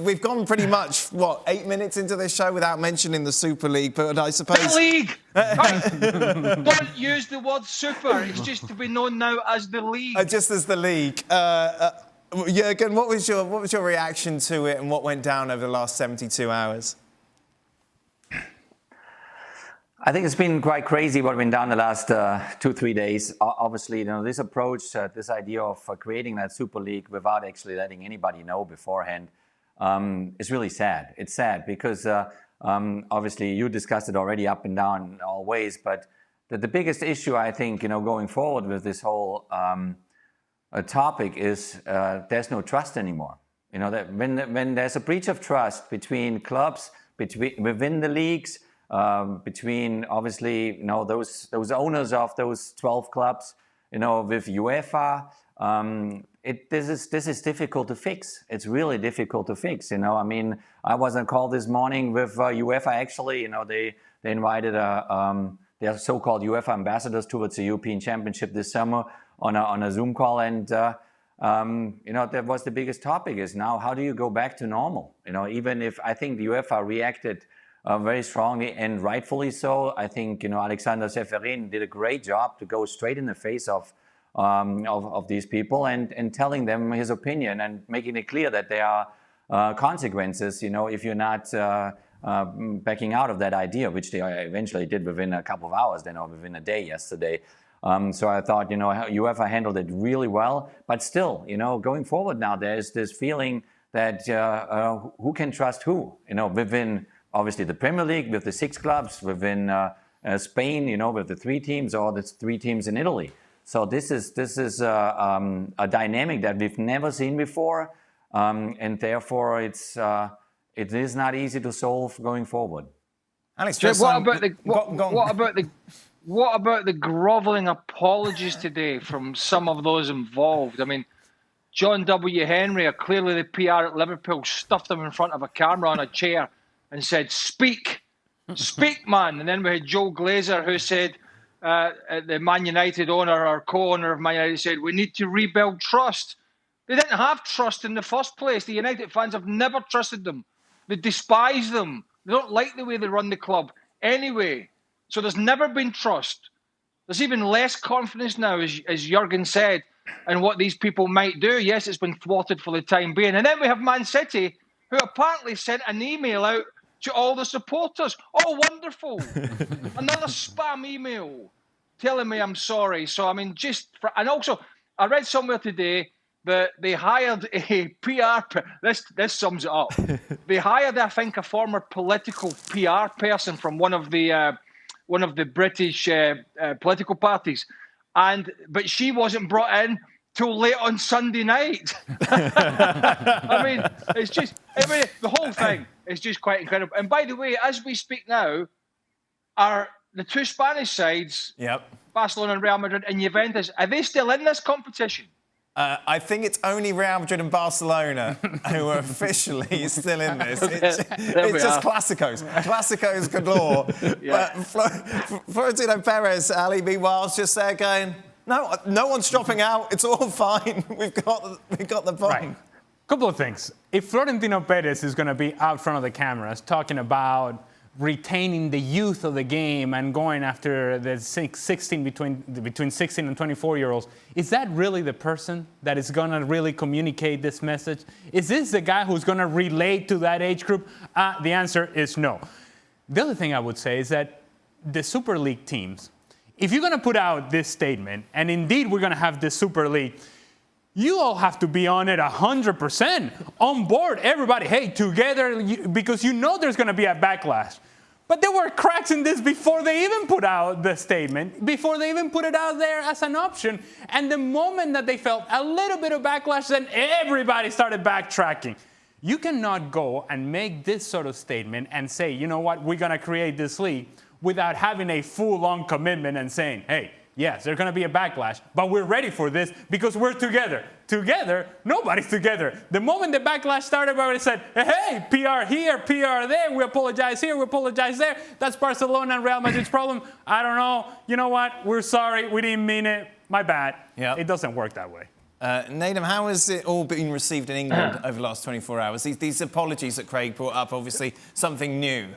We've gone pretty much, 8 minutes into this show without mentioning the Super League, but I suppose... The league! Don't use the word super. It's just to be known now as the league. Just as the league. Jurgen, what was your reaction to it and what went down over the last 72 hours? I think it's been quite crazy what went down the last 2-3 days. Obviously, this approach, this idea of creating that Super League without actually letting anybody know beforehand is really sad. It's sad because obviously you discussed it already up and down in all ways, but the biggest issue I think, going forward with this whole topic is there's no trust anymore. That when there's a breach of trust between clubs, within the leagues, between obviously those owners of those 12 clubs, with UEFA, this is difficult to fix. It's really difficult to fix. I was on a call this morning with UEFA. Actually, they invited their so-called UEFA ambassadors towards the European Championship this summer on a Zoom call, and that was the biggest topic. Is now how do you go back to normal? Even if I think the UEFA reacted very strongly and rightfully so. I think Alexander Seferin did a great job to go straight in the face of these people and telling them his opinion and making it clear that there are consequences. If you're not backing out of that idea, which they eventually did within a couple of hours, or within a day yesterday. So I thought UEFA handled it really well, but still going forward now there's this feeling that who can trust who within. Obviously, the Premier League with the 6 clubs, within Spain, with the 3 teams, or the 3 teams in Italy. So this is a dynamic that we've never seen before, and therefore it is not easy to solve going forward. Alex, what about the grovelling apologies today from some of those involved? I mean, John W. Henry, clearly the PR at Liverpool, stuffed him in front of a camera on a chair and said, speak, man. And then we had Joe Glazer, who said, the Man United owner or co-owner of Man United said, we need to rebuild trust. They didn't have trust in the first place. The United fans have never trusted them. They despise them. They don't like the way they run the club anyway. So there's never been trust. There's even less confidence now, as Jurgen said, in what these people might do. Yes, it's been thwarted for the time being. And then we have Man City, who apparently sent an email out to all the supporters. Oh, wonderful. Another spam email telling me I'm sorry. So, and also, I read somewhere today that they hired a PR, this sums it up. They hired, I think, a former political PR person from one of the British political parties. But she wasn't brought in till late on Sunday night. It's just, the whole thing is just quite incredible. And by the way, as we speak now, are the 2 Spanish sides, Barcelona and Real Madrid and Juventus, are they still in this competition? I think it's only Real Madrid and Barcelona who are officially still in this. It's just Clásicos galore. Florentino Perez, Ali, meanwhile, is just there going, no one's dropping out. It's all fine. We've got the bomb. Right. Couple of things. If Florentino Perez is going to be out front of the cameras talking about retaining the youth of the game and going after the 16 between 16 and 24-year-olds, is that really the person that is going to really communicate this message? Is this the guy who's going to relate to that age group? The answer is no. The other thing I would say is that the Super League teams, if you're going to put out this statement, and indeed we're going to have this Super League, you all have to be on it 100%, on board, everybody. Hey, together, because there's going to be a backlash. But there were cracks in this before they even put out the statement, before they even put it out there as an option. And the moment that they felt a little bit of backlash, then everybody started backtracking. You cannot go and make this sort of statement and say, you know what, we're going to create this league without having a full-on commitment and saying, hey, yes, there's going to be a backlash, but we're ready for this because we're together. Together? Nobody's together. The moment the backlash started, everybody said, hey, PR here, PR there, we apologize here, we apologize there. That's Barcelona and Real Madrid's problem. I don't know. You know what? We're sorry. We didn't mean it. My bad. Yep. It doesn't work that way. Nedum, how has it all been received in England over the last 24 hours? These apologies that Craig brought up, obviously something new.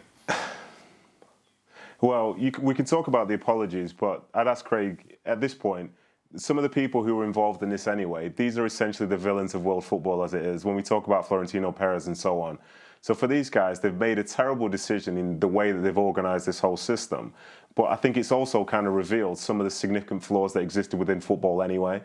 Well, we can talk about the apologies, but I'd ask Craig, at this point, some of the people who were involved in this anyway, these are essentially the villains of world football as it is, when we talk about Florentino Perez and so on. So for these guys, they've made a terrible decision in the way that they've organised this whole system. But I think it's also kind of revealed some of the significant flaws that existed within football anyway.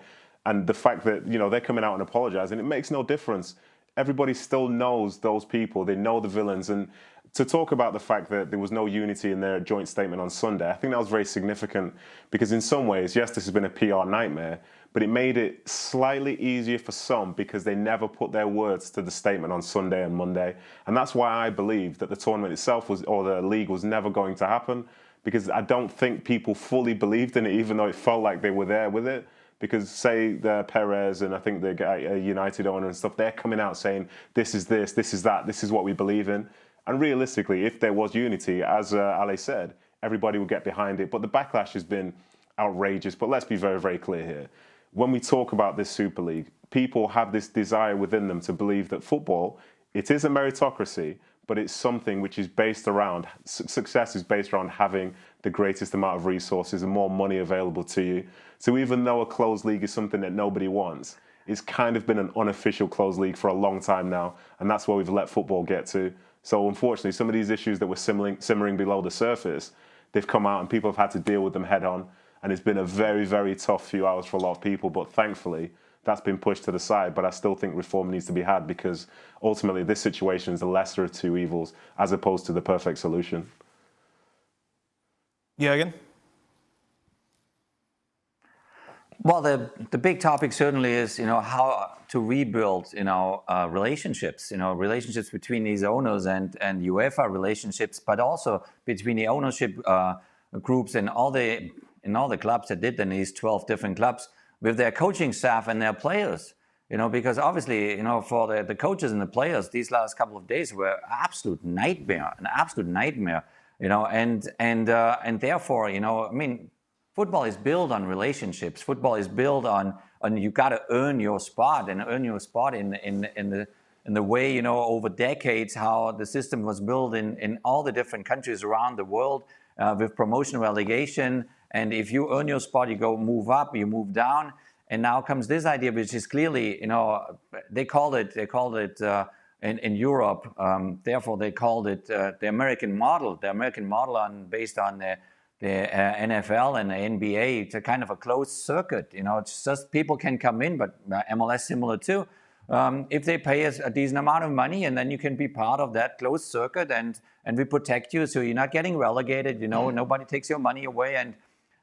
And the fact that, you know, they're coming out and apologising, it makes no difference. Everybody still knows those people. They know the villains. And to talk about the fact that there was no unity in their joint statement on Sunday, I think that was very significant because in some ways, yes, this has been a PR nightmare, but it made it slightly easier for some because they never put their words to the statement on Sunday and Monday. And that's why I believe that the tournament itself or the league was never going to happen, because I don't think people fully believed in it, even though it felt like they were there with it. Because say the Perez and I think the guy, United owner and stuff, they're coming out saying, this is this is that, this is what we believe in. And realistically, if there was unity, as Ale said, everybody would get behind it. But the backlash has been outrageous. But let's be very, very clear here. When we talk about this Super League, people have this desire within them to believe that football, it is a meritocracy, but it's something which is based around, success is based around having the greatest amount of resources and more money available to you. So even though a closed league is something that nobody wants, it's kind of been an unofficial closed league for a long time now, and that's where we've let football get to. So unfortunately, some of these issues that were simmering below the surface, they've come out and people have had to deal with them head on. And it's been a very, very tough few hours for a lot of people. But thankfully, that's been pushed to the side. But I still think reform needs to be had because ultimately this situation is the lesser of two evils as opposed to the perfect solution. Jurgen? Well, the big topic certainly is, you know, how to rebuild, you know, relationships, relationships between these owners and UEFA relationships, but also between the ownership groups and all the clubs that did in these 12 different clubs with their coaching staff and their players. Because obviously, for the coaches and the players, these last couple of days were an absolute nightmare, and therefore, I mean, football is built on relationships. Football is built on you got to earn your spot and earn your spot in the way, over decades, how the system was built in all the different countries around the world with promotion, relegation. And if you earn your spot, you move up, you move down. And now comes this idea, which is clearly, they called it in Europe. Therefore, they called it the American model. The American model based on the NFL and the NBA. It's a kind of a closed circuit. It's just people can come in, but MLS similar too. If they pay a decent amount of money, and then you can be part of that closed circuit, and we protect you, so you're not getting relegated. Nobody takes your money away,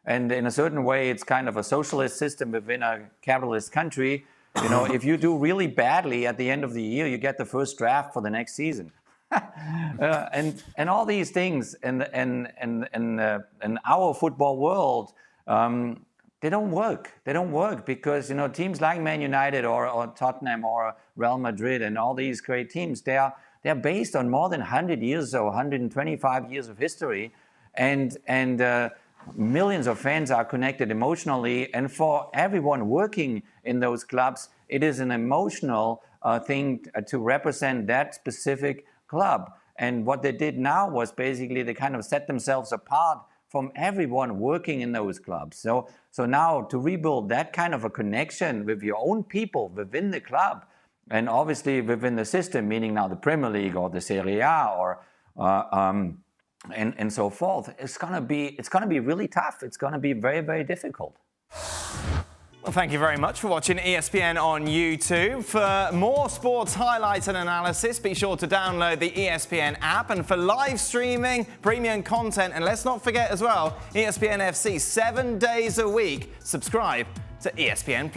and in a certain way, it's kind of a socialist system within a capitalist country. If you do really badly at the end of the year, you get the first draft for the next season. And all these things in our football world, they don't work. They don't work because teams like Man United or Tottenham or Real Madrid and all these great teams, they're based on more than 100 years or 125 years of history, and millions of fans are connected emotionally. And for everyone working in those clubs, it is an emotional thing to represent that specific club. And what they did now was basically they kind of set themselves apart from everyone working in those clubs. So now to rebuild that kind of a connection with your own people within the club, and obviously within the system, meaning now the Premier League or the Serie A or and so forth, it's gonna be really tough. It's gonna be very, very difficult. Well, thank you very much for watching ESPN on YouTube. For more sports highlights and analysis, be sure to download the ESPN app. And for live streaming, premium content, and let's not forget as well, ESPN FC 7 days a week. Subscribe to ESPN+.